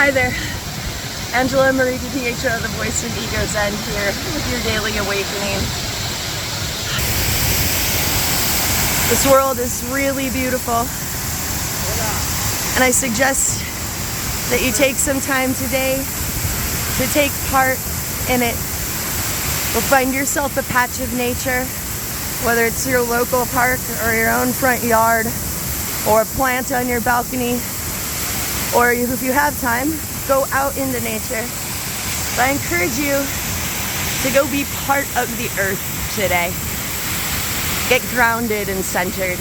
Hi there, Angela Marie Pietro, the voice of Ego Zen here with your daily awakening. This world is really beautiful, and I suggest that you take some time today to take part in it. You'll find yourself a patch of nature, whether it's your local park or your own front yard or a plant on your balcony, or if you have time, go out into nature. But I encourage you to go be part of the earth today. Get grounded and centered.